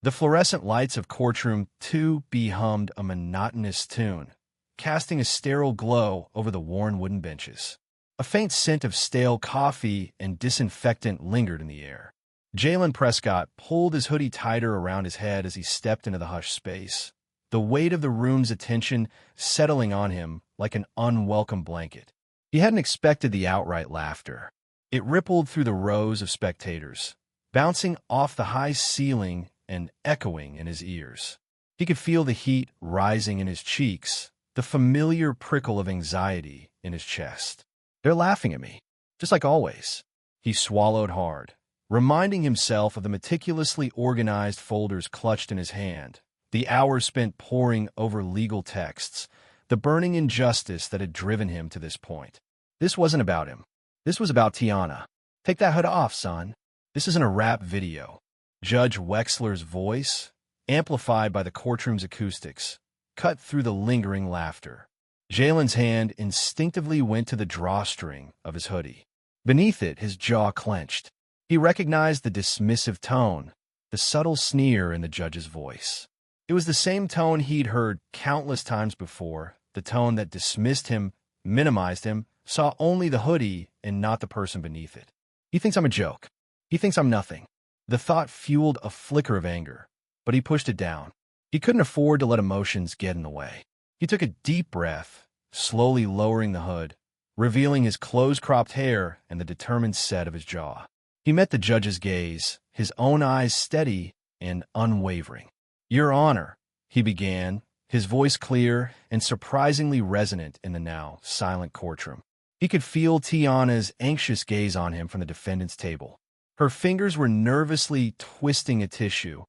The fluorescent lights of courtroom 2B hummed a monotonous tune, casting a sterile glow over the worn wooden benches. A faint scent of stale coffee and disinfectant lingered in the air. Jaylen Prescott pulled his hoodie tighter around his head as he stepped into the hushed space, the weight of the room's attention settling on him like an unwelcome blanket. He hadn't expected the outright laughter. It rippled through the rows of spectators, bouncing off the high ceiling and echoing in his ears. He could feel the heat rising in his cheeks, the familiar prickle of anxiety in his chest. They're laughing at me, just like always. He swallowed hard, reminding himself of the meticulously organized folders clutched in his hand, the hours spent poring over legal texts, the burning injustice that had driven him to this point. This wasn't about him. This was about Tiana. Take that hood off, son. This isn't a rap video. Judge Wexler's voice, amplified by the courtroom's acoustics, cut through the lingering laughter. Jaylen's hand instinctively went to the drawstring of his hoodie. Beneath it, his jaw clenched. He recognized the dismissive tone, the subtle sneer in the judge's voice. It was the same tone he'd heard countless times before, the tone that dismissed him, minimized him, saw only the hoodie and not the person beneath it. He thinks I'm a joke. He thinks I'm nothing. The thought fueled a flicker of anger, but he pushed it down. He couldn't afford to let emotions get in the way. He took a deep breath, slowly lowering the hood, revealing his close-cropped hair and the determined set of his jaw. He met the judge's gaze, his own eyes steady and unwavering. "Your Honor," he began, his voice clear and surprisingly resonant in the now silent courtroom. He could feel Tiana's anxious gaze on him from the defendant's table. Her fingers were nervously twisting a tissue,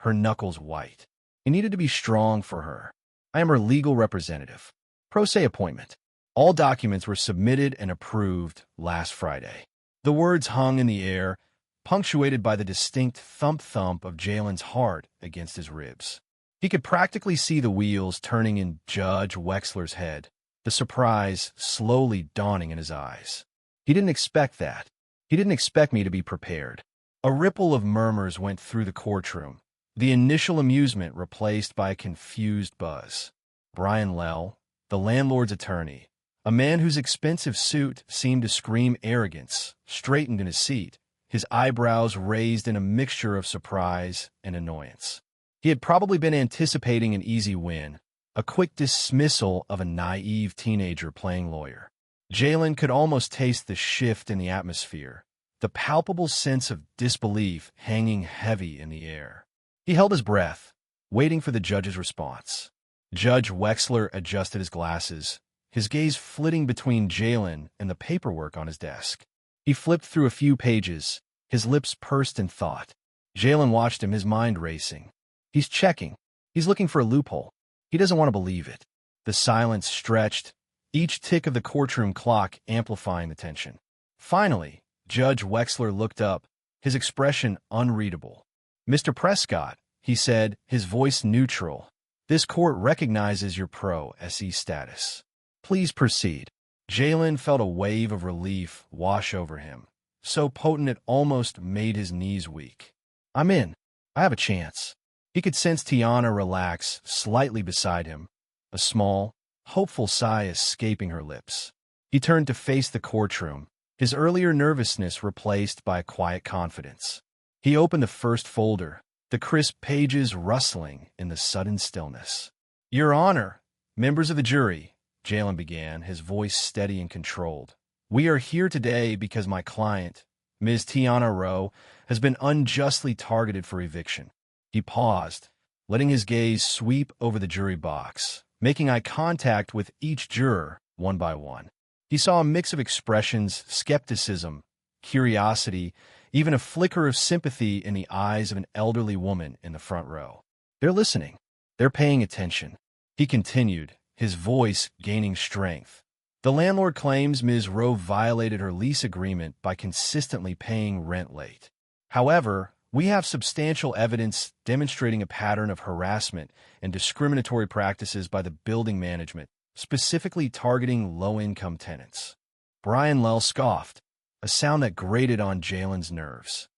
her knuckles white. He needed to be strong for her. "I am her legal representative. Pro se appointment." All documents were submitted and approved last Friday. The words hung in the air, punctuated by the distinct thump-thump of Jaylen's heart against his ribs. He could practically see the wheels turning in Judge Wexler's head, the surprise slowly dawning in his eyes. He didn't expect that. He didn't expect me to be prepared. A ripple of murmurs went through the courtroom, the initial amusement replaced by a confused buzz. Brian Lell, the landlord's attorney, a man whose expensive suit seemed to scream arrogance, straightened in his seat, his eyebrows raised in a mixture of surprise and annoyance. He had probably been anticipating an easy win, a quick dismissal of a naive teenager playing lawyer. Jaylen could almost taste the shift in the atmosphere, the palpable sense of disbelief hanging heavy in the air. He held his breath, waiting for the judge's response. Judge Wexler adjusted his glasses, his gaze flitting between Jaylen and the paperwork on his desk. He flipped through a few pages, his lips pursed in thought. Jaylen watched him, his mind racing. He's checking. He's looking for a loophole. He doesn't want to believe it. The silence stretched, each tick of the courtroom clock amplifying the tension. Finally, Judge Wexler looked up, his expression unreadable. "Mr. Prescott," he said, his voice neutral, "this court recognizes your pro-se status. Please proceed." Jaylen felt a wave of relief wash over him, so potent it almost made his knees weak. "I'm in. I have a chance." He could sense Tiana relax slightly beside him, a small, hopeful sigh escaping her lips. He turned to face the courtroom, his earlier nervousness replaced by a quiet confidence. He opened the first folder, the crisp pages rustling in the sudden stillness. "Your Honor, members of the jury," Jaylen began, his voice steady and controlled. "We are here today because my client, Ms. Tiana Rowe, has been unjustly targeted for eviction." He paused, letting his gaze sweep over the jury box, making eye contact with each juror one by one. He saw a mix of expressions, skepticism, curiosity, even a flicker of sympathy in the eyes of an elderly woman in the front row. "They're listening. They're paying attention." He continued, his voice gaining strength. "The landlord claims Ms. Rowe violated her lease agreement by consistently paying rent late. However, we have substantial evidence demonstrating a pattern of harassment and discriminatory practices by the building management, specifically targeting low-income tenants." Brian Lell scoffed, a sound that grated on Jaylen's nerves.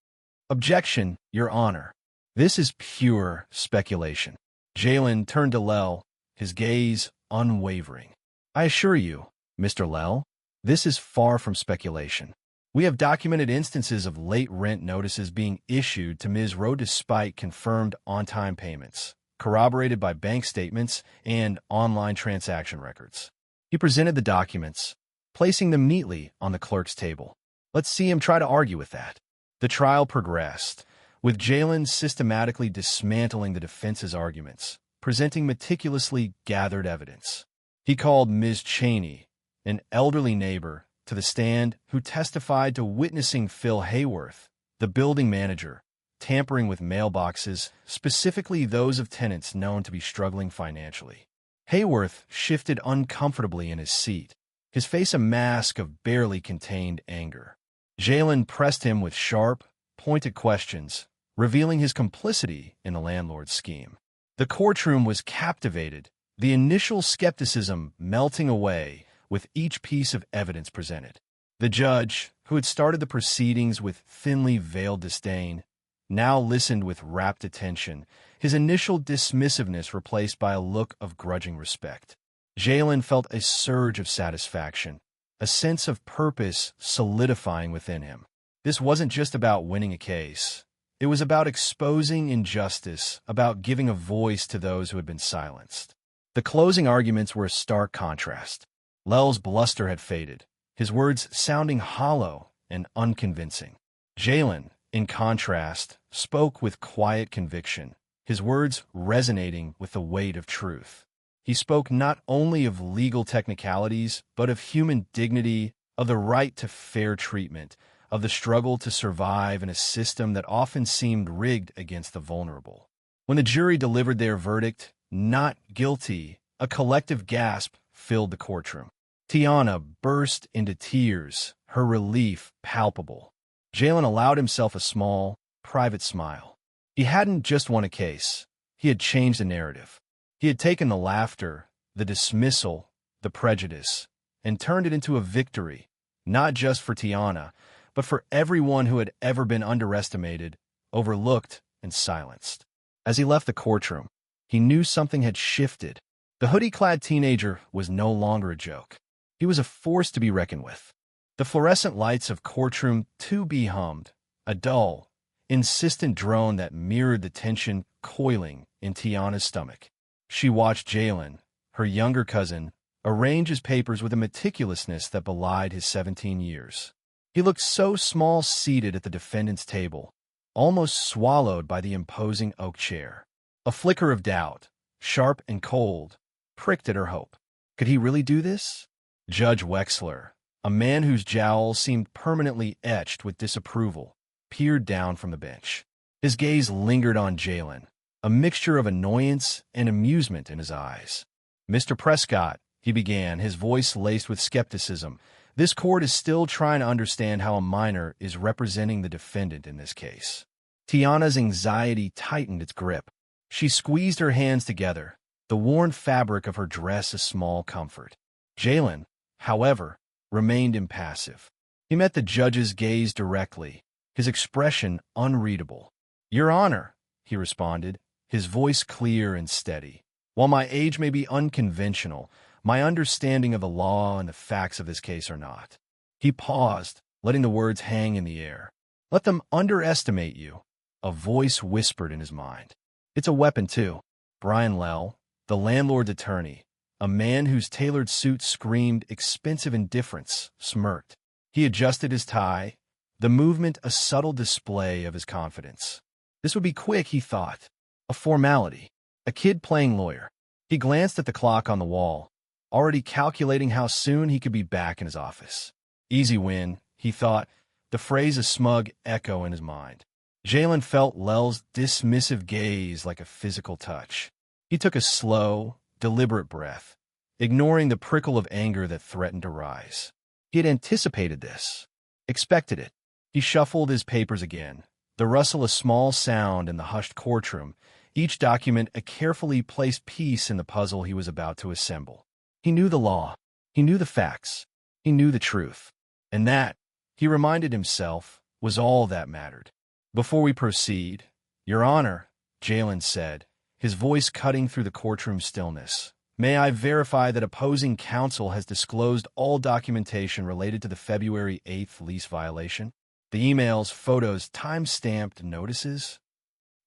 "Objection, Your Honor." This is pure speculation. Jaylen turned to Lel, his gaze unwavering. I assure you, Mr. Lel, this is far from speculation. We have documented instances of late rent notices being issued to Ms. Rowe despite confirmed on-time payments, corroborated by bank statements and online transaction records. He presented the documents, placing them neatly on the clerk's table. Let's see him try to argue with that. The trial progressed, with Jaylen systematically dismantling the defense's arguments, presenting meticulously gathered evidence. He called Ms. Cheney, an elderly neighbor, to the stand who testified to witnessing Phil Hayworth, the building manager, tampering with mailboxes, specifically those of tenants known to be struggling financially. Hayworth shifted uncomfortably in his seat, his face a mask of barely contained anger. Jaylen pressed him with sharp, pointed questions, revealing his complicity in the landlord's scheme. The courtroom was captivated, the initial skepticism melting away with each piece of evidence presented. The judge, who had started the proceedings with thinly veiled disdain, now listened with rapt attention, his initial dismissiveness replaced by a look of grudging respect. Jaylen felt a surge of satisfaction, a sense of purpose solidifying within him. This wasn't just about winning a case. It was about exposing injustice, about giving a voice to those who had been silenced. The closing arguments were a stark contrast. Lel's bluster had faded, his words sounding hollow and unconvincing. Jaylen, in contrast, spoke with quiet conviction, his words resonating with the weight of truth. He spoke not only of legal technicalities, but of human dignity, of the right to fair treatment, of the struggle to survive in a system that often seemed rigged against the vulnerable. When the jury delivered their verdict, not guilty, a collective gasp filled the courtroom. Tiana burst into tears, her relief palpable. Jaylen allowed himself a small, private smile. He hadn't just won a case. He had changed the narrative. He had taken the laughter, the dismissal, the prejudice, and turned it into a victory, not just for Tiana, but for everyone who had ever been underestimated, overlooked, and silenced. As he left the courtroom, he knew something had shifted. The hoodie-clad teenager was no longer a joke. He was a force to be reckoned with. The fluorescent lights of courtroom 2B hummed, a dull, insistent drone that mirrored the tension coiling in Tiana's stomach. She watched Jaylen, her younger cousin, arrange his papers with a meticulousness that belied his 17 years. He looked so small seated at the defendant's table, almost swallowed by the imposing oak chair. A flicker of doubt, sharp and cold, pricked at her hope. Could he really do this? Judge Wexler, a man whose jowls seemed permanently etched with disapproval, peered down from the bench. His gaze lingered on Jaylen, a mixture of annoyance and amusement in his eyes. Mr. Prescott, he began, his voice laced with skepticism, this court is still trying to understand how a minor is representing the defendant in this case. Tiana's anxiety tightened its grip. She squeezed her hands together, the worn fabric of her dress a small comfort. Jaylen, however, remained impassive. He met the judge's gaze directly, his expression unreadable. "Your Honor," he responded, his voice clear and steady. "While my age may be unconventional, my understanding of the law and the facts of this case are not." He paused, letting the words hang in the air. "Let them underestimate you," a voice whispered in his mind. "It's a weapon, too." Brian Lel, the landlord's attorney, a man whose tailored suit screamed expensive indifference, smirked. He adjusted his tie, the movement a subtle display of his confidence. This would be quick, he thought. A formality. A kid playing lawyer. He glanced at the clock on the wall, already calculating how soon he could be back in his office. Easy win, he thought, the phrase a smug echo in his mind. Jaylen felt Lel's dismissive gaze like a physical touch. He took a slow, deliberate breath, ignoring the prickle of anger that threatened to rise. He had anticipated this, expected it. He shuffled his papers again, the rustle a small sound in the hushed courtroom, each document a carefully placed piece in the puzzle he was about to assemble. He knew the law. He knew the facts. He knew the truth. And that, he reminded himself, was all that mattered. "Before we proceed," Your Honor, Jaylen said, his voice cutting through the courtroom stillness. May I verify that opposing counsel has disclosed all documentation related to the February 8th lease violation? The emails, photos, time-stamped notices?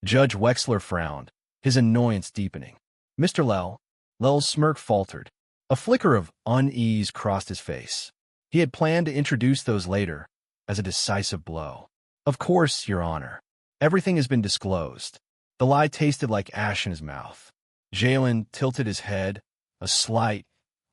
Judge Wexler frowned, his annoyance deepening. Mr. Lell's smirk faltered. A flicker of unease crossed his face. He had planned to introduce those later, as a decisive blow. Of course, Your Honor. Everything has been disclosed. The lie tasted like ash in his mouth. Jaylen tilted his head, a slight,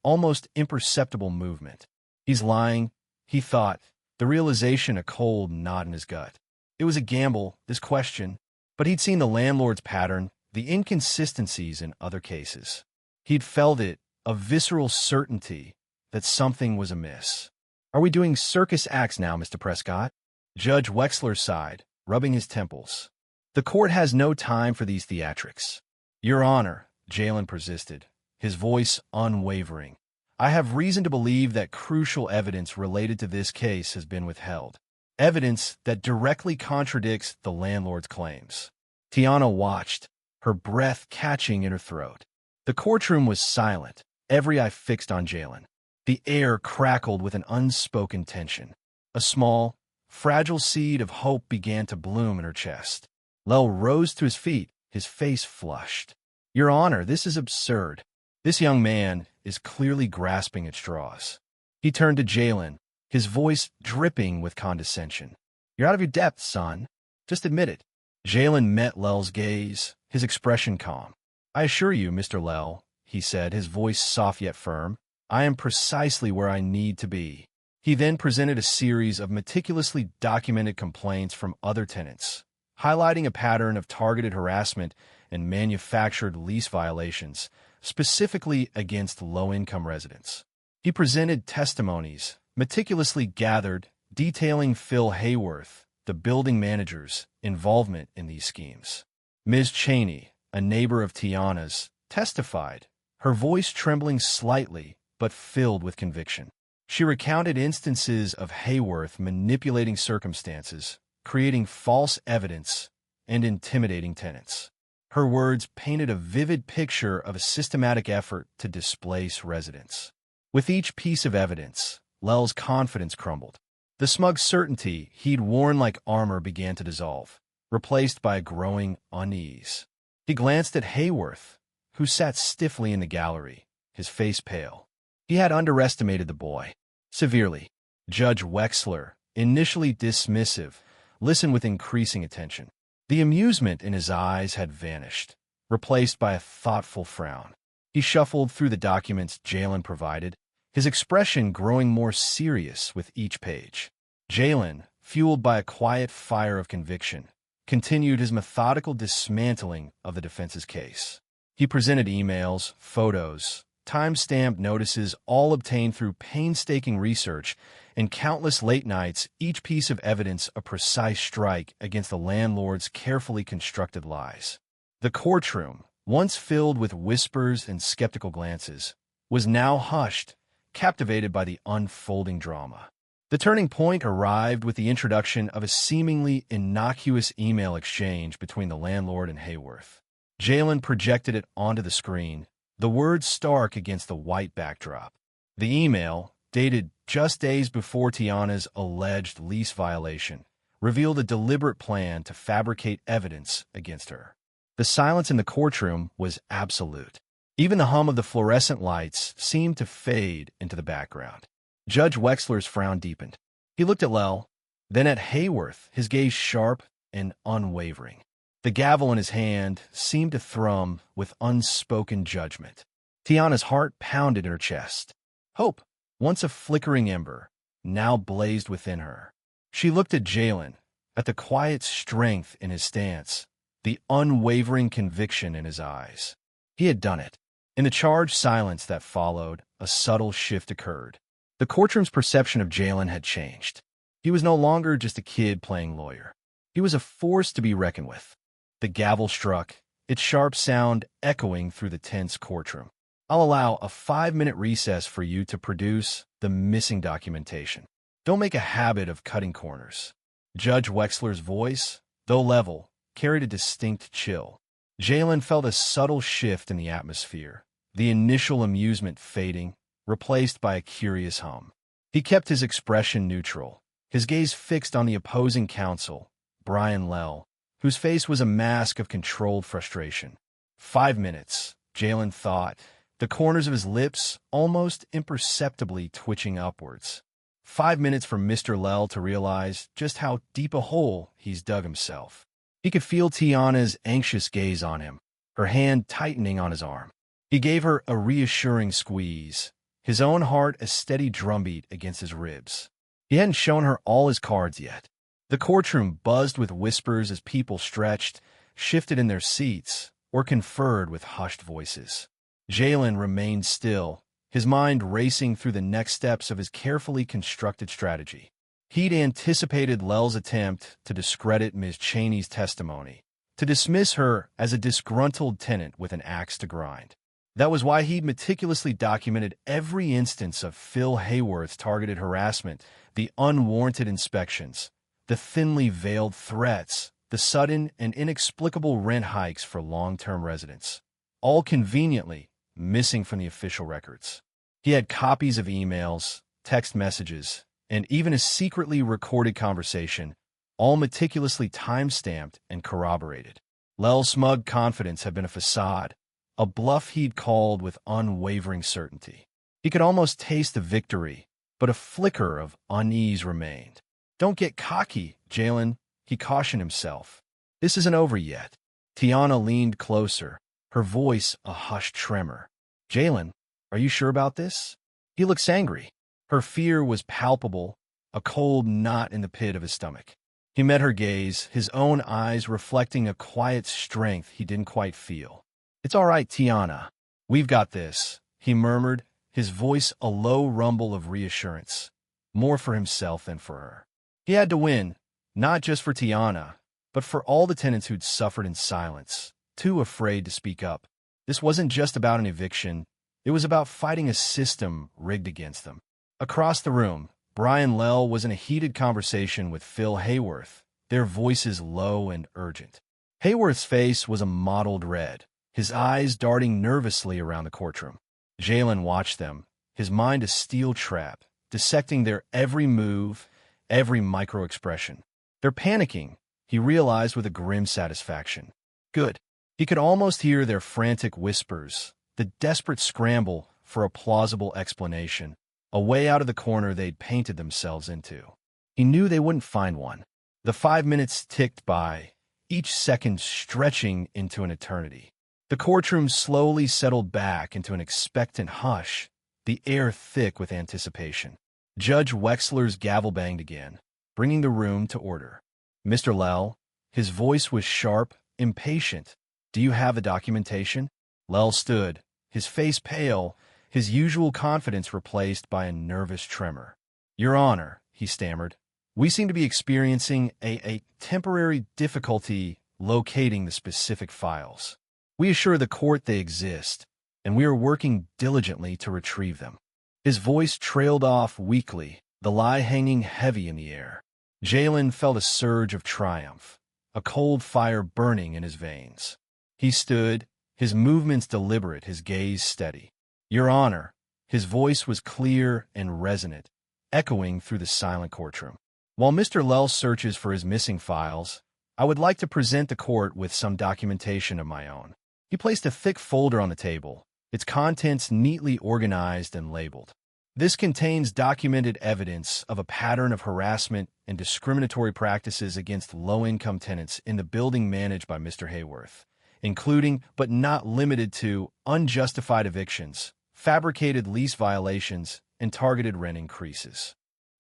almost imperceptible movement. He's lying, he thought, the realization a cold knot in his gut. It was a gamble, this question, but he'd seen the landlord's pattern, the inconsistencies in other cases. He'd felt it, a visceral certainty that something was amiss. Are we doing circus acts now, Mr. Prescott? Judge Wexler sighed, rubbing his temples. The court has no time for these theatrics. Your Honor, Jaylen persisted, his voice unwavering. I have reason to believe that crucial evidence related to this case has been withheld. Evidence that directly contradicts the landlord's claims. Tiana watched, her breath catching in her throat. The courtroom was silent, every eye fixed on Jaylen. The air crackled with an unspoken tension. A small, fragile seed of hope began to bloom in her chest. Lell rose to his feet, his face flushed. Your Honor, this is absurd. This young man is clearly grasping at straws. He turned to Jaylen, his voice dripping with condescension. You're out of your depth, son. Just admit it. Jaylen met Lell's gaze, his expression calm. I assure you, Mr. Lell, he said, his voice soft yet firm, I am precisely where I need to be. He then presented a series of meticulously documented complaints from other tenants, highlighting a pattern of targeted harassment and manufactured lease violations, specifically against low-income residents. He presented testimonies, meticulously gathered, detailing Phil Hayworth, the building manager's, involvement in these schemes. Ms. Cheney, a neighbor of Tiana's, testified, her voice trembling slightly but filled with conviction. She recounted instances of Hayworth manipulating circumstances, creating false evidence, and intimidating tenants. Her words painted a vivid picture of a systematic effort to displace residents. With each piece of evidence, Lell's confidence crumbled. The smug certainty he'd worn like armor began to dissolve, replaced by a growing unease. He glanced at Hayworth, who sat stiffly in the gallery, his face pale. He had underestimated the boy, severely. Judge Wexler, initially dismissive, listened with increasing attention. The amusement in his eyes had vanished, replaced by a thoughtful frown. He shuffled through the documents Jaylen provided, his expression growing more serious with each page. Jaylen, fueled by a quiet fire of conviction, continued his methodical dismantling of the defense's case. He presented emails, photos, time-stamped notices, all obtained through painstaking research and countless late nights, each piece of evidence a precise strike against the landlord's carefully constructed lies. The courtroom, once filled with whispers and skeptical glances, was now hushed, captivated by the unfolding drama. The turning point arrived with the introduction of a seemingly innocuous email exchange between the landlord and Hayworth. Jaylen projected it onto the screen, the words stark against the white backdrop. The email, dated just days before Tiana's alleged lease violation, revealed a deliberate plan to fabricate evidence against her. The silence in the courtroom was absolute. Even the hum of the fluorescent lights seemed to fade into the background. Judge Wexler's frown deepened. He looked at Lell, then at Hayworth, his gaze sharp and unwavering. The gavel in his hand seemed to thrum with unspoken judgment. Tiana's heart pounded in her chest. Hope, once a flickering ember, now blazed within her. She looked at Jaylen, at the quiet strength in his stance, the unwavering conviction in his eyes. He had done it. In the charged silence that followed, a subtle shift occurred. The courtroom's perception of Jaylen had changed. He was no longer just a kid playing lawyer. He was a force to be reckoned with. The gavel struck, its sharp sound echoing through the tense courtroom. I'll allow a 5-minute recess for you to produce the missing documentation. Don't make a habit of cutting corners. Judge Wexler's voice, though level, carried a distinct chill. Jaylen felt a subtle shift in the atmosphere, the initial amusement fading, replaced by a curious hum. He kept his expression neutral, his gaze fixed on the opposing counsel, Brian Lell, whose face was a mask of controlled frustration. 5 minutes, Jaylen thought, the corners of his lips almost imperceptibly twitching upwards. 5 minutes for Mr. Lell to realize just how deep a hole he's dug himself. He could feel Tiana's anxious gaze on him, her hand tightening on his arm. He gave her a reassuring squeeze, his own heart a steady drumbeat against his ribs. He hadn't shown her all his cards yet. The courtroom buzzed with whispers as people stretched, shifted in their seats, or conferred with hushed voices. Jaylen remained still, his mind racing through the next steps of his carefully constructed strategy. He'd anticipated Lell's attempt to discredit Ms. Cheney's testimony, to dismiss her as a disgruntled tenant with an axe to grind. That was why he'd meticulously documented every instance of Phil Hayworth's targeted harassment, the unwarranted inspections, the thinly veiled threats, the sudden and inexplicable rent hikes for long-term residents, all conveniently missing from the official records. He had copies of emails, text messages, and even a secretly recorded conversation, all meticulously time-stamped and corroborated. Lell's smug confidence had been a facade, a bluff he'd called with unwavering certainty. He could almost taste the victory, but a flicker of unease remained. "Don't get cocky, Jaylen," he cautioned himself. "This isn't over yet." Tiana leaned closer, her voice a hushed tremor. "Jaylen, are you sure about this?" He looked angry. Her fear was palpable, a cold knot in the pit of his stomach. He met her gaze, his own eyes reflecting a quiet strength he didn't quite feel. "It's all right, Tiana. We've got this," he murmured, his voice a low rumble of reassurance, more for himself than for her. He had to win, not just for Tiana, but for all the tenants who'd suffered in silence, too afraid to speak up. This wasn't just about an eviction. It was about fighting a system rigged against them. Across the room, Brian Lell was in a heated conversation with Phil Hayworth, their voices low and urgent. Hayworth's face was a mottled red, his eyes darting nervously around the courtroom. Jaylen watched them, his mind a steel trap, dissecting their every move, every micro-expression. "They're panicking," he realized with a grim satisfaction. Good. He could almost hear their frantic whispers, the desperate scramble for a plausible explanation, a way out of the corner they'd painted themselves into. He knew they wouldn't find one. The 5 minutes ticked by, each second stretching into an eternity. The courtroom slowly settled back into an expectant hush, the air thick with anticipation. Judge Wexler's gavel banged again, bringing the room to order. "Mr. Lell," his voice was sharp, impatient. "Do you have the documentation?" Lell stood, his face pale, his usual confidence replaced by a nervous tremor. "Your Honor," he stammered, "we seem to be experiencing a temporary difficulty locating the specific files. We assure the court they exist, and we are working diligently to retrieve them." His voice trailed off weakly, the lie hanging heavy in the air. Jaylen felt a surge of triumph, a cold fire burning in his veins. He stood, his movements deliberate, his gaze steady. "Your Honor," his voice was clear and resonant, echoing through the silent courtroom. "While Mr. Lell searches for his missing files, I would like to present the court with some documentation of my own." He placed a thick folder on the table, its contents neatly organized and labeled. "This contains documented evidence of a pattern of harassment and discriminatory practices against low-income tenants in the building managed by Mr. Hayworth, including, but not limited to, unjustified evictions, fabricated lease violations, and targeted rent increases."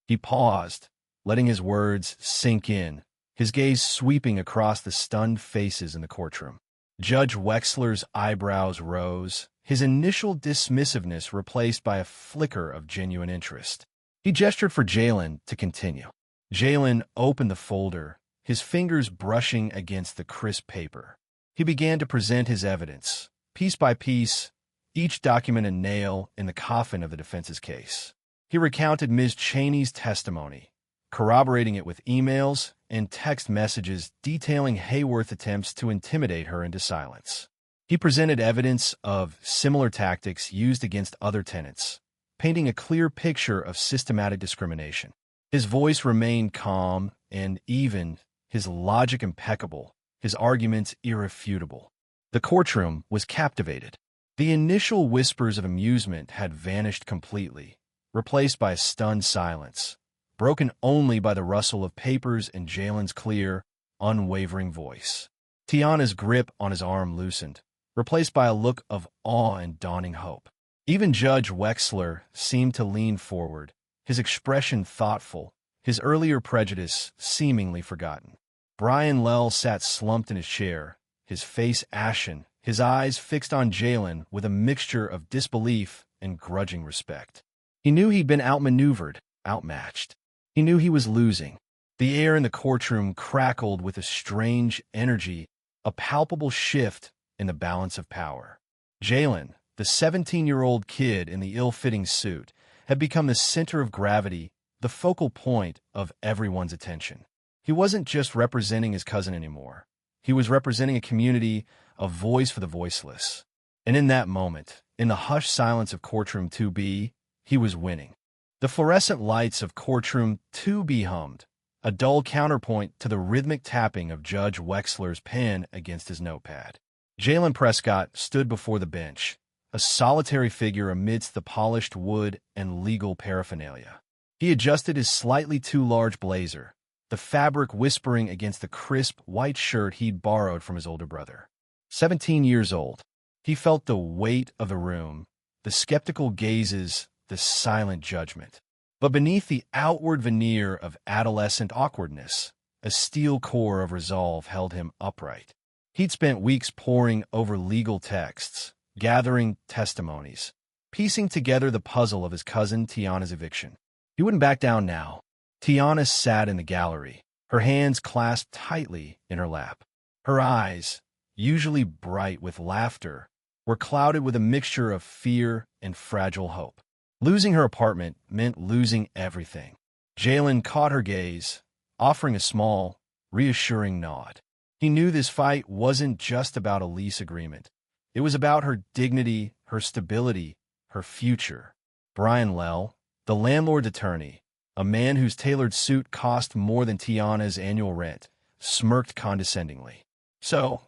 He paused, letting his words sink in, his gaze sweeping across the stunned faces in the courtroom. Judge Wexler's eyebrows rose, his initial dismissiveness replaced by a flicker of genuine interest. He gestured for Jaylen to continue. Jaylen opened the folder, his fingers brushing against the crisp paper. He began to present his evidence, piece by piece, each document a nail in the coffin of the defense's case. He recounted Ms. Cheney's testimony, corroborating it with emails and text messages detailing Hayworth's attempts to intimidate her into silence. He presented evidence of similar tactics used against other tenants, painting a clear picture of systematic discrimination. His voice remained calm and even, his logic impeccable, his arguments irrefutable. The courtroom was captivated. The initial whispers of amusement had vanished completely, replaced by a stunned silence, broken only by the rustle of papers and Jaylen's clear, unwavering voice. Tiana's grip on his arm loosened, replaced by a look of awe and dawning hope. Even Judge Wexler seemed to lean forward, his expression thoughtful, his earlier prejudice seemingly forgotten. Brian Lell sat slumped in his chair, his face ashen, his eyes fixed on Jaylen with a mixture of disbelief and grudging respect. He knew he'd been outmaneuvered, outmatched. He knew he was losing. The air in the courtroom crackled with a strange energy, a palpable shift in the balance of power. Jaylen, the 17-year-old kid in the ill-fitting suit, had become the center of gravity, the focal point of everyone's attention. He wasn't just representing his cousin anymore. He was representing a community, a voice for the voiceless. And in that moment, in the hushed silence of courtroom 2B, he was winning. The fluorescent lights of courtroom 2B hummed, a dull counterpoint to the rhythmic tapping of Judge Wexler's pen against his notepad. Jaylen Prescott stood before the bench, a solitary figure amidst the polished wood and legal paraphernalia. He adjusted his slightly too large blazer, the fabric whispering against the crisp white shirt he'd borrowed from his older brother. 17 years old, he felt the weight of the room, the skeptical gazes, the silent judgment. But beneath the outward veneer of adolescent awkwardness, a steel core of resolve held him upright. He'd spent weeks poring over legal texts, gathering testimonies, piecing together the puzzle of his cousin Tiana's eviction. He wouldn't back down now. Tiana sat in the gallery, her hands clasped tightly in her lap. Her eyes, usually bright with laughter, were clouded with a mixture of fear and fragile hope. Losing her apartment meant losing everything. Jaylen caught her gaze, offering a small, reassuring nod. He knew this fight wasn't just about a lease agreement. It was about her dignity, her stability, her future. Brian Lell, the landlord's attorney, a man whose tailored suit cost more than Tiana's annual rent, smirked condescendingly. "So,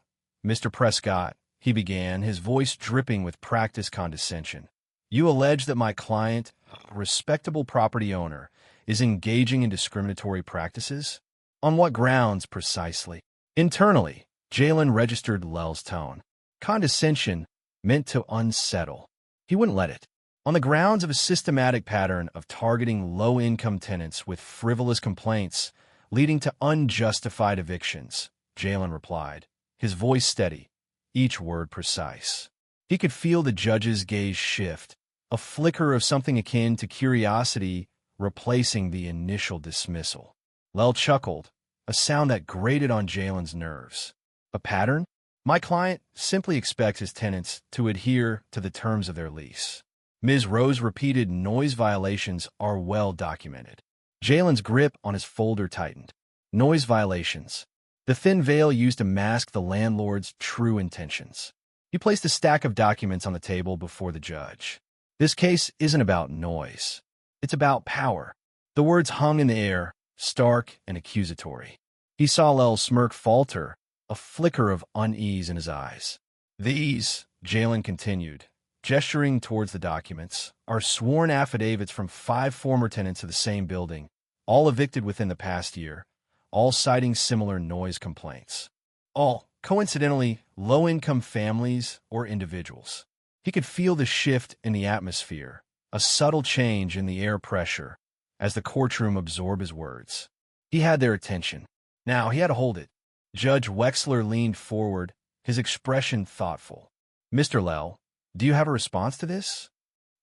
Mr. Prescott," he began, his voice dripping with practiced condescension, "you allege that my client, a respectable property owner, is engaging in discriminatory practices? On what grounds, precisely?" Internally, Jaylen registered Lell's tone. Condescension meant to unsettle. He wouldn't let it. On the grounds of a systematic pattern of targeting low-income tenants with frivolous complaints, leading to unjustified evictions, Jaylen replied, his voice steady, each word precise. He could feel the judge's gaze shift, a flicker of something akin to curiosity replacing the initial dismissal. Lell chuckled, a sound that grated on Jaylen's nerves. "A pattern? My client simply expects his tenants to adhere to the terms of their lease. Ms. Rowe's repeated noise violations are well documented." Jaylen's grip on his folder tightened. Noise violations. The thin veil used to mask the landlord's true intentions. He placed a stack of documents on the table before the judge. "This case isn't about noise. It's about power." The words hung in the air, stark and accusatory. He saw Lell's smirk falter, a flicker of unease in his eyes. "These," Jaylen continued, gesturing towards the documents, "are sworn affidavits from 5 former tenants of the same building, all evicted within the past year, all citing similar noise complaints. All, coincidentally, low-income families or individuals." He could feel the shift in the atmosphere, a subtle change in the air pressure, as the courtroom absorbed his words. He had their attention. Now he had to hold it. Judge Wexler leaned forward, his expression thoughtful. "Mr. Lell, do you have a response to this?"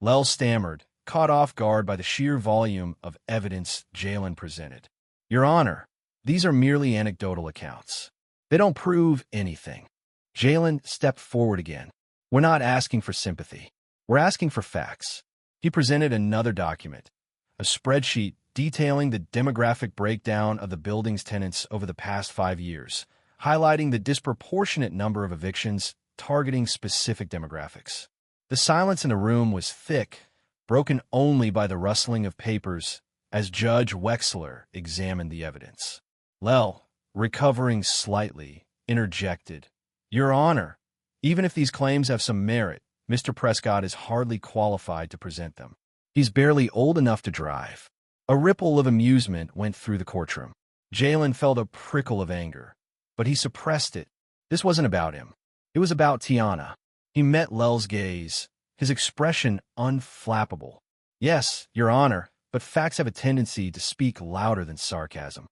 Lell stammered, caught off guard by the sheer volume of evidence Jaylen presented. "Your Honor, these are merely anecdotal accounts. They don't prove anything." Jaylen stepped forward again. "We're not asking for sympathy. We're asking for facts." He presented another document, a spreadsheet detailing the demographic breakdown of the building's tenants over the past 5 years, highlighting the disproportionate number of evictions targeting specific demographics. The silence in the room was thick, broken only by the rustling of papers as Judge Wexler examined the evidence. Lel, recovering slightly, interjected, "Your Honor, even if these claims have some merit, Mr. Prescott is hardly qualified to present them. He's barely old enough to drive." A ripple of amusement went through the courtroom. Jaylen felt a prickle of anger, but he suppressed it. This wasn't about him. It was about Tiana. He met Lel's gaze, his expression unflappable. "Yes, Your Honor, but facts have a tendency to speak louder than sarcasm."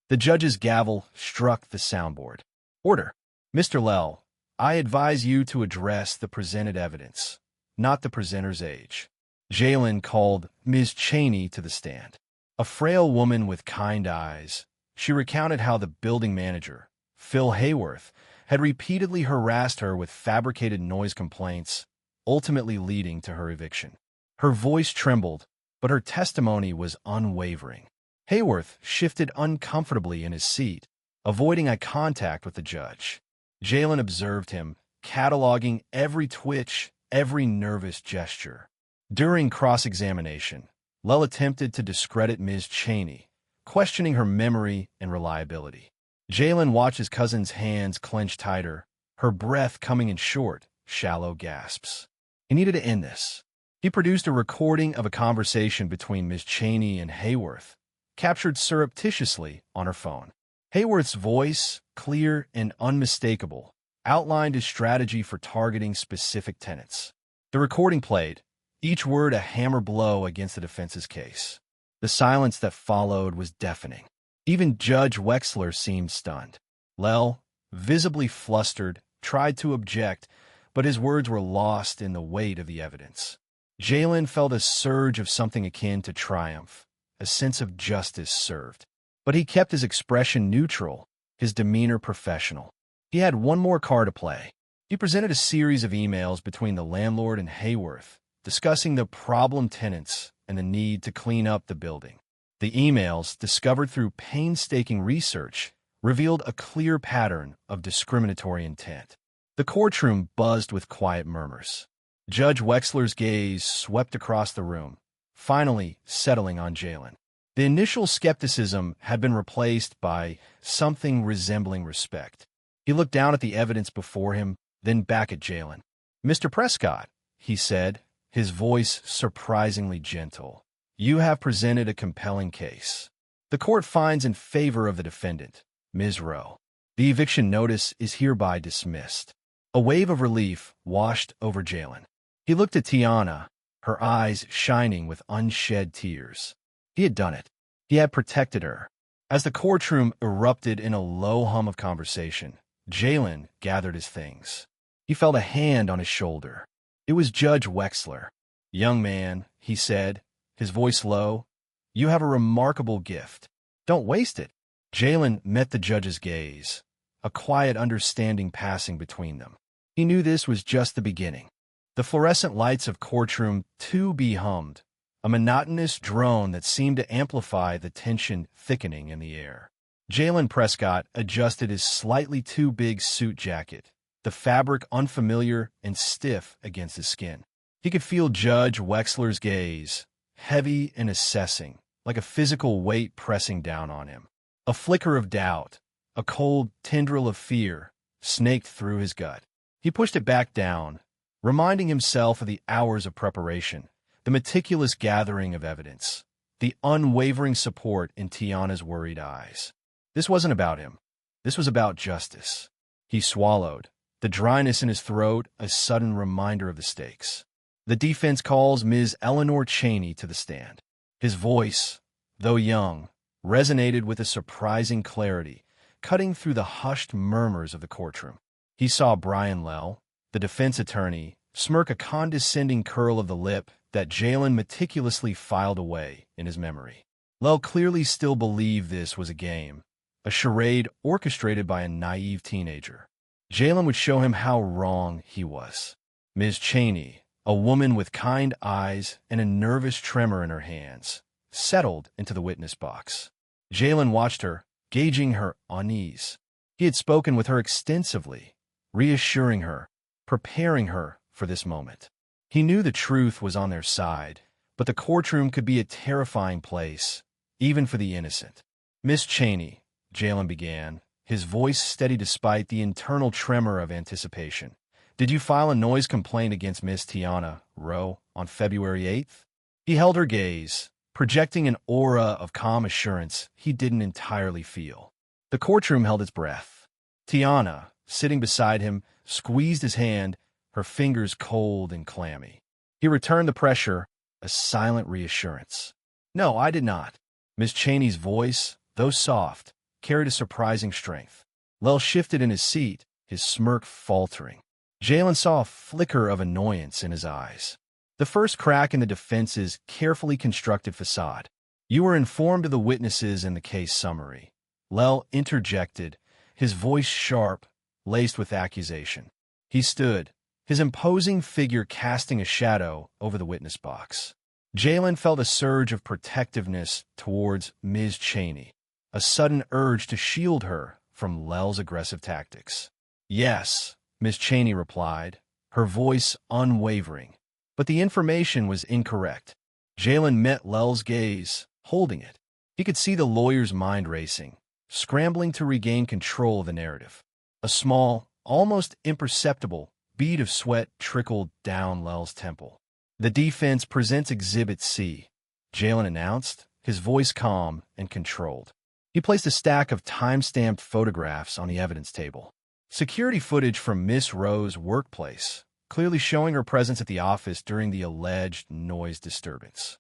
The judge's gavel struck the soundboard. "Order. Mr. Lel, I advise you to address the presented evidence, not the presenter's age." Jaylen called Ms. Cheney to the stand. A frail woman with kind eyes, she recounted how the building manager, Phil Hayworth, had repeatedly harassed her with fabricated noise complaints, ultimately leading to her eviction. Her voice trembled, but her testimony was unwavering. Hayworth shifted uncomfortably in his seat, avoiding eye contact with the judge. Jaylen observed him, cataloging every twitch, every nervous gesture. During cross-examination, Lel attempted to discredit Ms. Cheney, questioning her memory and reliability. Jaylen watched his cousin's hands clench tighter, her breath coming in short, shallow gasps. He needed to end this. He produced a recording of a conversation between Ms. Cheney and Hayworth, captured surreptitiously on her phone. Hayworth's voice, clear and unmistakable, outlined his strategy for targeting specific tenants. The recording played, each word a hammer blow against the defense's case. The silence that followed was deafening. Even Judge Wexler seemed stunned. Lel, visibly flustered, tried to object, but his words were lost in the weight of the evidence. Jaylen felt a surge of something akin to triumph, a sense of justice served. But he kept his expression neutral, his demeanor professional. He had one more card to play. He presented a series of emails between the landlord and Hayworth, discussing the problem tenants and the need to clean up the building. The emails, discovered through painstaking research, revealed a clear pattern of discriminatory intent. The courtroom buzzed with quiet murmurs. Judge Wexler's gaze swept across the room, finally settling on Jaylen. The initial skepticism had been replaced by something resembling respect. He looked down at the evidence before him, then back at Jaylen. "Mr. Prescott," he said, his voice surprisingly gentle, "you have presented a compelling case. The court finds in favor of the defendant, Ms. Rowe. The eviction notice is hereby dismissed." A wave of relief washed over Jaylen. He looked at Tiana, her eyes shining with unshed tears. He had done it. He had protected her. As the courtroom erupted in a low hum of conversation, Jaylen gathered his things. He felt a hand on his shoulder. It was Judge Wexler. "Young man," he said, his voice low, "you have a remarkable gift. Don't waste it." Jaylen met the judge's gaze, a quiet understanding passing between them. He knew this was just the beginning. The fluorescent lights of courtroom 2B hummed, a monotonous drone that seemed to amplify the tension thickening in the air. Jaylen Prescott adjusted his slightly too big suit jacket, the fabric unfamiliar and stiff against his skin. He could feel Judge Wexler's gaze, heavy and assessing, like a physical weight pressing down on him. A flicker of doubt, a cold tendril of fear, snaked through his gut. He pushed it back down, reminding himself of the hours of preparation, the meticulous gathering of evidence, the unwavering support in Tiana's worried eyes. This wasn't about him. This was about justice. He swallowed, the dryness in his throat a sudden reminder of the stakes. The defense calls Ms. Eleanor Cheney to the stand. His voice, though young, resonated with a surprising clarity, cutting through the hushed murmurs of the courtroom. He saw Brian Lel, the defense attorney, smirk a condescending curl of the lip that Jaylen meticulously filed away in his memory. Lel clearly still believed this was a game, a charade orchestrated by a naive teenager. Jaylen would show him how wrong he was. Ms. Cheney, a woman with kind eyes and a nervous tremor in her hands, settled into the witness box. Jaylen watched her, gauging her unease. He had spoken with her extensively, reassuring her, preparing her for this moment. He knew the truth was on their side, but the courtroom could be a terrifying place, even for the innocent. "Miss Cheney," Jaylen began, his voice steady despite the internal tremor of anticipation. "Did you file a noise complaint against Miss Tiana Rowe on February 8th? He held her gaze, projecting an aura of calm assurance he didn't entirely feel. The courtroom held its breath. Tiana, sitting beside him, squeezed his hand, her fingers cold and clammy. He returned the pressure, a silent reassurance. "No, I did not." Miss Cheney's voice, though soft, carried a surprising strength. Lel shifted in his seat, his smirk faltering. Jaylen saw a flicker of annoyance in his eyes. The first crack in the defense's carefully constructed facade. "You were informed of the witnesses in the case summary." Lel interjected, his voice sharp, laced with accusation. He stood, his imposing figure casting a shadow over the witness box. Jaylen felt a surge of protectiveness towards Ms. Cheney, a sudden urge to shield her from Lel's aggressive tactics. "Yes," Ms. Cheney replied, her voice unwavering. But the information was incorrect. Jaylen met Lel's gaze, holding it. He could see the lawyer's mind racing, scrambling to regain control of the narrative. A small, almost imperceptible bead of sweat trickled down Lel's temple. "The defense presents Exhibit C," Jaylen announced, his voice calm and controlled. He placed a stack of time-stamped photographs on the evidence table. Security footage from Miss Rowe's workplace, clearly showing her presence at the office during the alleged noise disturbance.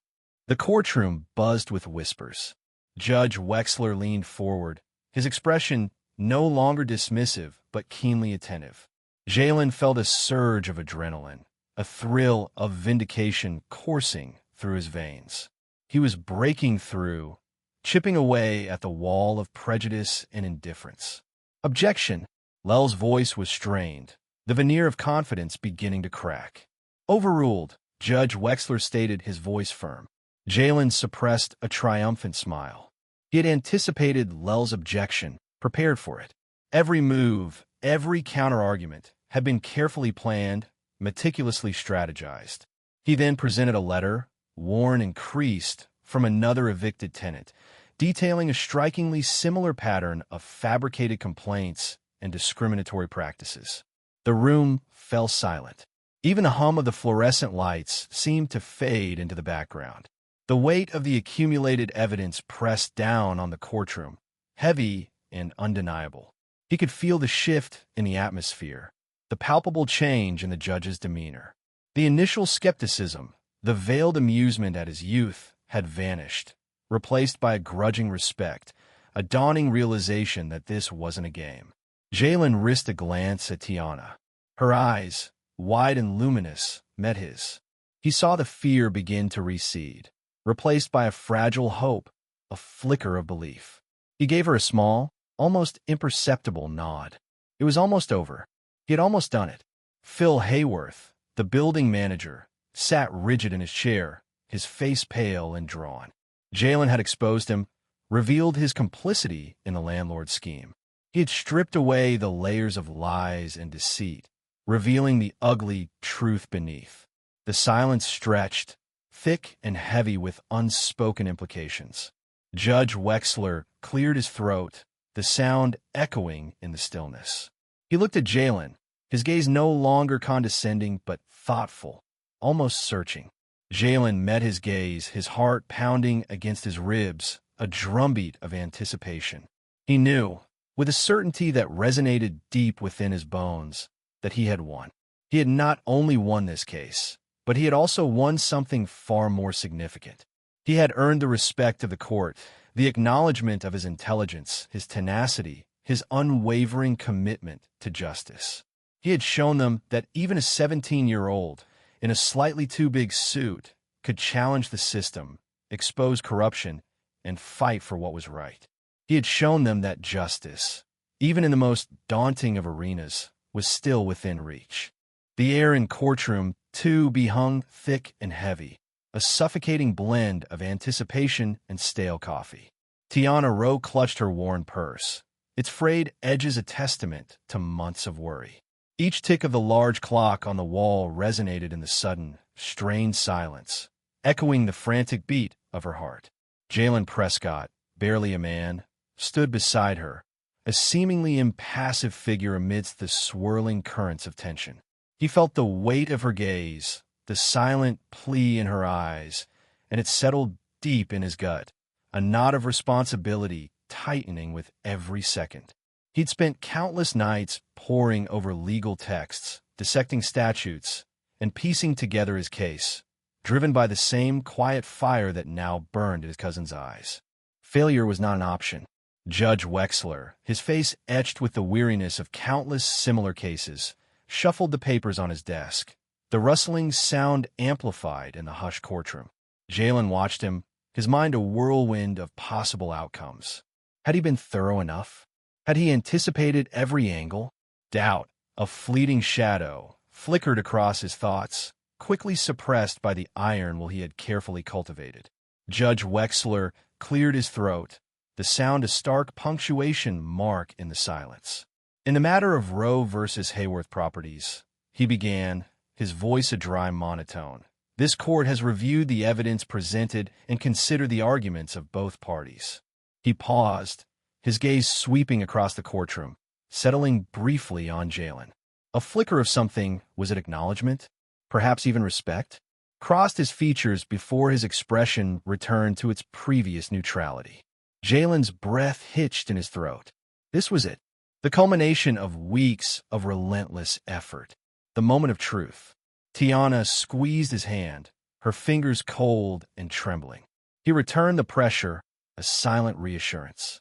The courtroom buzzed with whispers. Judge Wexler leaned forward, his expression no longer dismissive but keenly attentive. Jaylen felt a surge of adrenaline, a thrill of vindication coursing through his veins. He was breaking through, chipping away at the wall of prejudice and indifference. "Objection!" Lel's voice was strained, the veneer of confidence beginning to crack. "Overruled," Judge Wexler stated, his voice firm. Jaylen suppressed a triumphant smile. He had anticipated Lel's objection, prepared for it. Every move, every counterargument had been carefully planned, meticulously strategized. He then presented a letter, worn and creased, from another evicted tenant, detailing a strikingly similar pattern of fabricated complaints and discriminatory practices. The room fell silent. Even the hum of the fluorescent lights seemed to fade into the background. The weight of the accumulated evidence pressed down on the courtroom, heavy and undeniable. He could feel the shift in the atmosphere, the palpable change in the judge's demeanor. The initial skepticism, the veiled amusement at his youth, had vanished, replaced by a grudging respect, a dawning realization that this wasn't a game. Jaylen risked a glance at Tiana. Her eyes, wide and luminous, met his. He saw the fear begin to recede, replaced by a fragile hope, a flicker of belief. He gave her a small, almost imperceptible nod. It was almost over. He had almost done it. Phil Hayworth, the building manager, sat rigid in his chair, his face pale and drawn. Jaylen had exposed him, revealed his complicity in the landlord scheme. He had stripped away the layers of lies and deceit, revealing the ugly truth beneath. The silence stretched, thick and heavy with unspoken implications. Judge Wexler cleared his throat, the sound echoing in the stillness. He looked at Jaylen, his gaze no longer condescending but thoughtful, almost searching. Jaylen met his gaze, his heart pounding against his ribs, a drumbeat of anticipation. He knew, with a certainty that resonated deep within his bones, that he had won. He had not only won this case, but he had also won something far more significant. He had earned the respect of the court, the acknowledgement of his intelligence, his tenacity, his unwavering commitment to justice. He had shown them that even a 17-year-old, in a slightly too big suit, could challenge the system, expose corruption, and fight for what was right. He had shown them that justice, even in the most daunting of arenas, was still within reach. The air in courtroom 2 behung thick and heavy. a suffocating blend of anticipation and stale coffee. Tiana Rowe clutched her worn purse, its frayed edges a testament to months of worry. Each tick of the large clock on the wall resonated in the sudden, strained silence, echoing the frantic beat of her heart. Jaylen Prescott, barely a man, stood beside her, a seemingly impassive figure amidst the swirling currents of tension. He felt the weight of her gaze, the silent plea in her eyes, and it settled deep in his gut, a knot of responsibility tightening with every second. He'd spent countless nights poring over legal texts, dissecting statutes, and piecing together his case, driven by the same quiet fire that now burned in his cousin's eyes. Failure was not an option. Judge Wexler, his face etched with the weariness of countless similar cases, shuffled the papers on his desk, the rustling sound amplified in the hushed courtroom. Jaylen watched him, his mind a whirlwind of possible outcomes. Had he been thorough enough? Had he anticipated every angle? Doubt, a fleeting shadow, flickered across his thoughts, quickly suppressed by the iron will he had carefully cultivated. Judge Wexler cleared his throat, the sound a stark punctuation mark in the silence. In the matter of Roe versus Hayworth properties, he began, his voice a dry monotone. This court has reviewed the evidence presented and considered the arguments of both parties. He paused, his gaze sweeping across the courtroom, settling briefly on Jaylen. A flicker of something, was it acknowledgement? Perhaps even respect? Crossed his features before his expression returned to its previous neutrality. Jaylen's breath hitched in his throat. This was it, the culmination of weeks of relentless effort, the moment of truth. Tiana squeezed his hand, her fingers cold and trembling. He returned the pressure, a silent reassurance.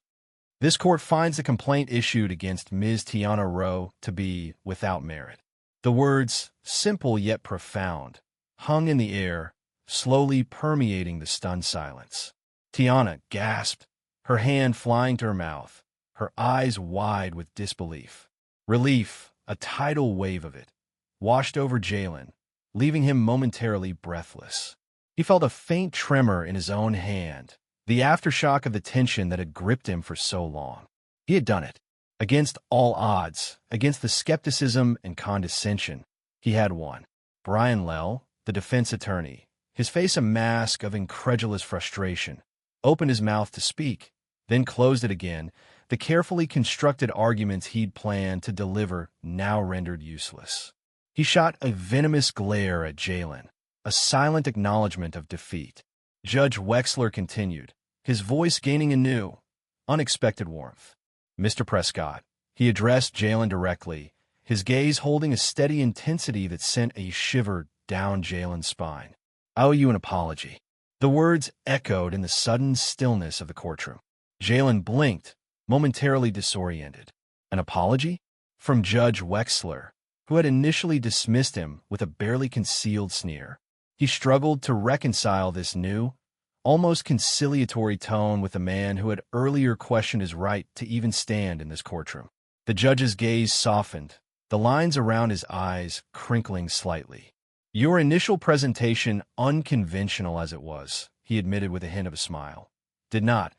This court finds the complaint issued against Ms. Tiana Rowe to be without merit. The words, simple yet profound, hung in the air, slowly permeating the stunned silence. Tiana gasped, her hand flying to her mouth, her eyes wide with disbelief. Relief, a tidal wave of it, washed over Jaylen, leaving him momentarily breathless. He felt a faint tremor in his own hand, the aftershock of the tension that had gripped him for so long. He had done it. Against all odds, against the skepticism and condescension, he had won. Brian Lell, the defense attorney, his face a mask of incredulous frustration, opened his mouth to speak, then closed it again, the carefully constructed arguments he'd planned to deliver now rendered useless. He shot a venomous glare at Jaylen, a silent acknowledgement of defeat. Judge Wexler continued, his voice gaining a new, unexpected warmth. Mr. Prescott, he addressed Jaylen directly, his gaze holding a steady intensity that sent a shiver down Jaylen's spine. I owe you an apology. The words echoed in the sudden stillness of the courtroom. Jaylen blinked, momentarily disoriented. An apology? From Judge Wexler, who had initially dismissed him with a barely concealed sneer. He struggled to reconcile this new, almost conciliatory tone with a man who had earlier questioned his right to even stand in this courtroom. The judge's gaze softened, the lines around his eyes crinkling slightly. Your initial presentation, unconventional as it was, he admitted with a hint of a smile, did not,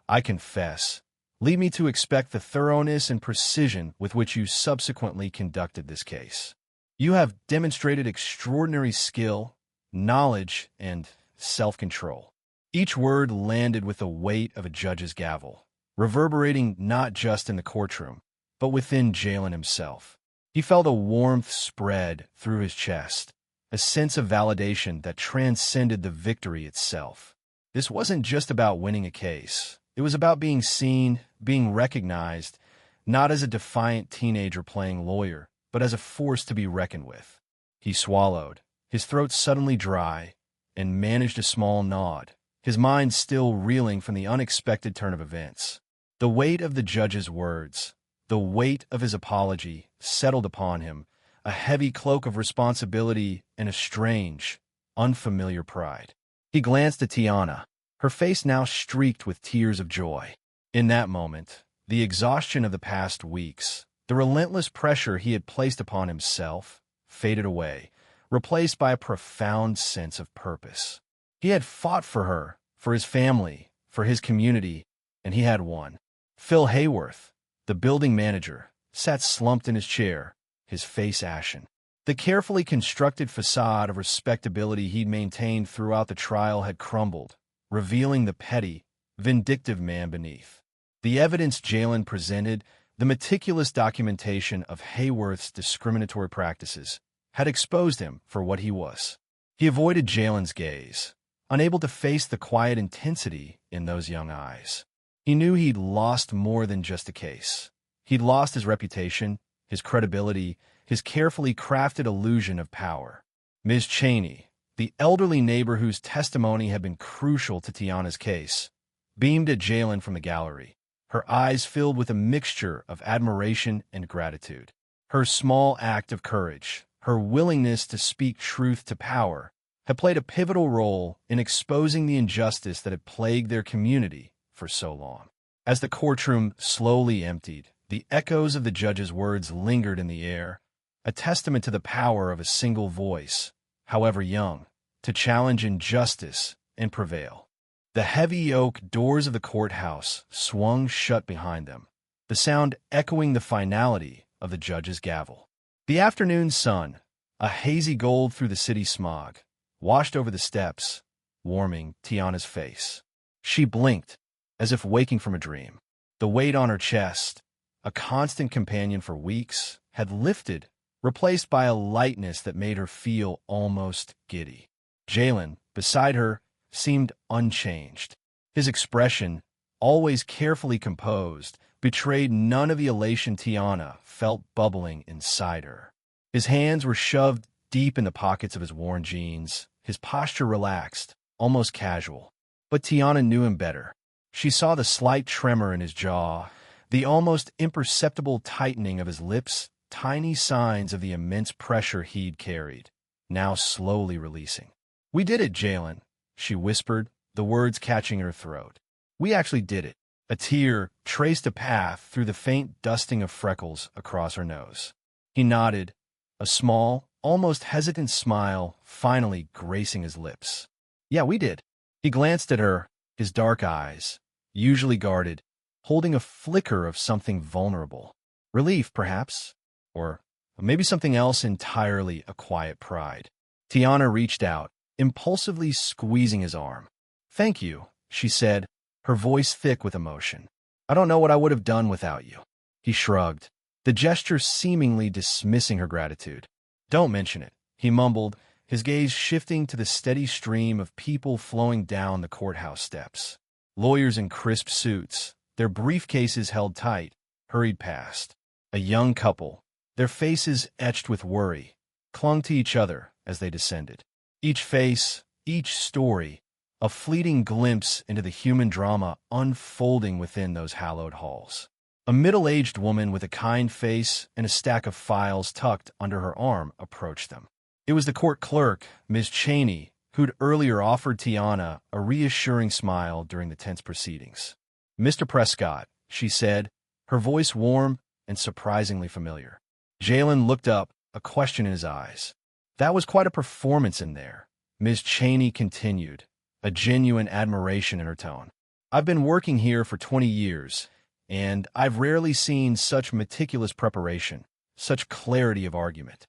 I confess, lead me to expect the thoroughness and precision with which you subsequently conducted this case. You have demonstrated extraordinary skill, knowledge, and self-control. Each word landed with the weight of a judge's gavel, reverberating not just in the courtroom, but within Jaylen himself. He felt a warmth spread through his chest, a sense of validation that transcended the victory itself. This wasn't just about winning a case. It was about being seen, being recognized, not as a defiant teenager playing lawyer, but as a force to be reckoned with. He swallowed, his throat suddenly dry, and managed a small nod, his mind still reeling from the unexpected turn of events. The weight of the judge's words, the weight of his apology, settled upon him, a heavy cloak of responsibility and a strange, unfamiliar pride. He glanced at Tiana, her face now streaked with tears of joy. In that moment, the exhaustion of the past weeks, the relentless pressure he had placed upon himself, faded away, replaced by a profound sense of purpose. He had fought for her, for his family, for his community, and he had won. Phil Hayworth, the building manager, sat slumped in his chair, his face ashen. The carefully constructed facade of respectability he'd maintained throughout the trial had crumbled, revealing the petty, vindictive man beneath. The evidence Jaylen presented, the meticulous documentation of Hayworth's discriminatory practices, had exposed him for what he was. He avoided Jaylen's gaze, unable to face the quiet intensity in those young eyes. He knew he'd lost more than just a case. He'd lost his reputation, his credibility, his carefully crafted illusion of power. Ms. Cheney, the elderly neighbor whose testimony had been crucial to Tiana's case, beamed at Jaylen from the gallery, her eyes filled with a mixture of admiration and gratitude. Her small act of courage, her willingness to speak truth to power, had played a pivotal role in exposing the injustice that had plagued their community for so long. As the courtroom slowly emptied, the echoes of the judge's words lingered in the air, a testament to the power of a single voice, however young, to challenge injustice and prevail. The heavy oak doors of the courthouse swung shut behind them, the sound echoing the finality of the judge's gavel. The afternoon sun, a hazy gold through the city smog, washed over the steps, warming Tiana's face. She blinked, as if waking from a dream. The weight on her chest, a constant companion for weeks, had lifted, replaced by a lightness that made her feel almost giddy. Jaylen, beside her, seemed unchanged. His expression, always carefully composed, betrayed none of the elation Tiana felt bubbling inside her. His hands were shoved deep in the pockets of his worn jeans, his posture relaxed, almost casual. But Tiana knew him better. She saw the slight tremor in his jaw, the almost imperceptible tightening of his lips, tiny signs of the immense pressure he'd carried, now slowly releasing. "We did it, Jaylen," she whispered, the words catching in her throat. "We actually did it." A tear traced a path through the faint dusting of freckles across her nose. He nodded, a small, almost hesitant smile finally gracing his lips. "Yeah, we did." He glanced at her, his dark eyes, usually guarded, holding a flicker of something vulnerable. Relief, perhaps, or maybe something else entirely, a quiet pride. Tiana reached out, impulsively squeezing his arm. "Thank you," she said, her voice thick with emotion. "I don't know what I would have done without you." He shrugged, the gesture seemingly dismissing her gratitude. "Don't mention it," he mumbled, his gaze shifting to the steady stream of people flowing down the courthouse steps. Lawyers in crisp suits, their briefcases held tight, hurried past. A young couple, their faces etched with worry, clung to each other as they descended. Each face, each story, a fleeting glimpse into the human drama unfolding within those hallowed halls. A middle-aged woman with a kind face and a stack of files tucked under her arm approached them. It was the court clerk, Ms. Cheney, who'd earlier offered Tiana a reassuring smile during the tense proceedings. "Mr. Prescott," she said, her voice warm and surprisingly familiar. Jaylen looked up, a question in his eyes. "That was quite a performance in there," Ms. Cheney continued, a genuine admiration in her tone. "I've been working here for 20 years, and I've rarely seen such meticulous preparation, such clarity of argument."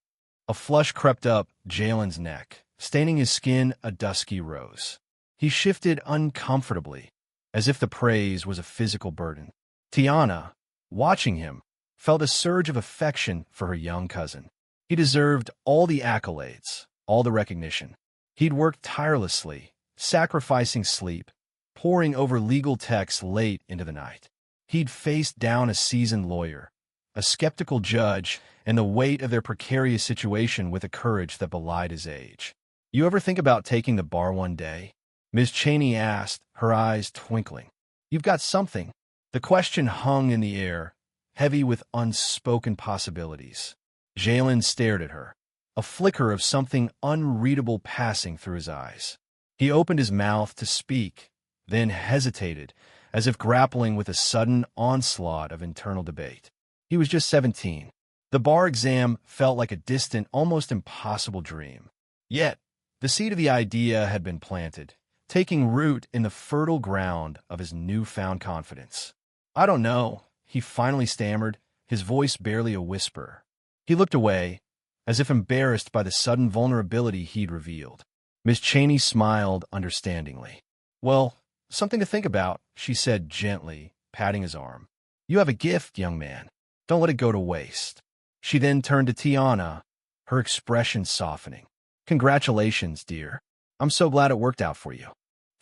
A flush crept up Jaylen's neck, staining his skin a dusky rose. He shifted uncomfortably, as if the praise was a physical burden. Tiana, watching him, felt a surge of affection for her young cousin. He deserved all the accolades, all the recognition. He'd worked tirelessly, sacrificing sleep, poring over legal texts late into the night. He'd faced down a seasoned lawyer, a skeptical judge, and the weight of their precarious situation with a courage that belied his age. "You ever think about taking the bar one day?" Ms. Cheney asked, her eyes twinkling. "You've got something." The question hung in the air, heavy with unspoken possibilities. Jaylen stared at her, a flicker of something unreadable passing through his eyes. He opened his mouth to speak, then hesitated, as if grappling with a sudden onslaught of internal debate. He was just 17. The bar exam felt like a distant, almost impossible dream. Yet, the seed of the idea had been planted. taking root in the fertile ground of his newfound confidence. "I don't know," he finally stammered, his voice barely a whisper. He looked away, as if embarrassed by the sudden vulnerability he'd revealed. Miss Chaney smiled understandingly. "Well, something to think about," she said gently, patting his arm. "You have a gift, young man. Don't let it go to waste." She then turned to Tiana, her expression softening. "Congratulations, dear. I'm so glad it worked out for you."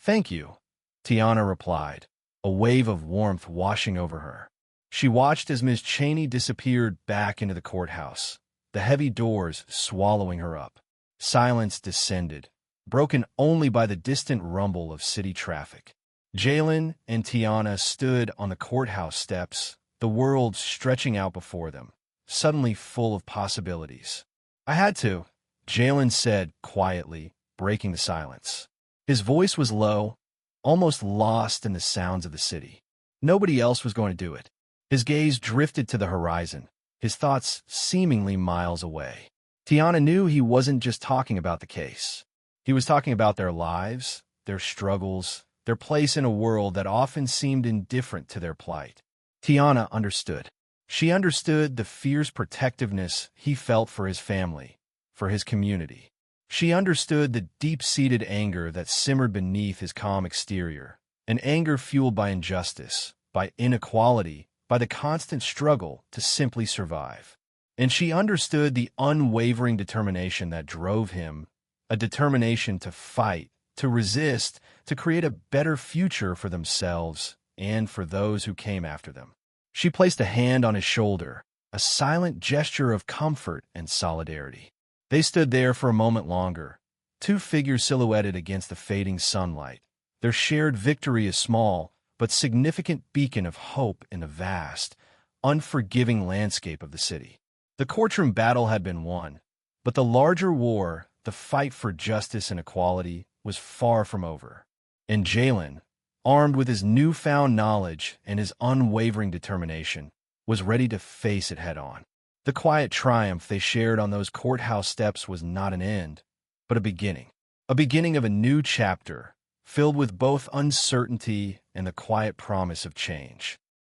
"Thank you," Tiana replied, a wave of warmth washing over her. She watched as Miss Chaney disappeared back into the courthouse, the heavy doors swallowing her up. Silence descended, broken only by the distant rumble of city traffic. Jaylen and Tiana stood on the courthouse steps, the world stretching out before them, suddenly full of possibilities. "I had to," Jaylen said quietly, breaking the silence. His voice was low, almost lost in the sounds of the city. Nobody else was going to do it. His gaze drifted to the horizon, his thoughts seemingly miles away. Tiana knew he wasn't just talking about the case. He was talking about their lives, their struggles, their place in a world that often seemed indifferent to their plight. Tiana understood. She understood the fierce protectiveness he felt for his family, for his community. She understood the deep-seated anger that simmered beneath his calm exterior, an anger fueled by injustice, by inequality, by the constant struggle to simply survive. And she understood the unwavering determination that drove him, a determination to fight, to resist, to create a better future for themselves and for those who came after them. She placed a hand on his shoulder, a silent gesture of comfort and solidarity. They stood there for a moment longer, two figures silhouetted against the fading sunlight, their shared victory a small but significant beacon of hope in the vast, unforgiving landscape of the city. The courtroom battle had been won, but the larger war, the fight for justice and equality, was far from over. And Jaylen, armed with his newfound knowledge and his unwavering determination, was ready to face it head-on. The quiet triumph they shared on those courthouse steps was not an end, but a beginning of a new chapter, filled with both uncertainty and the quiet promise of change.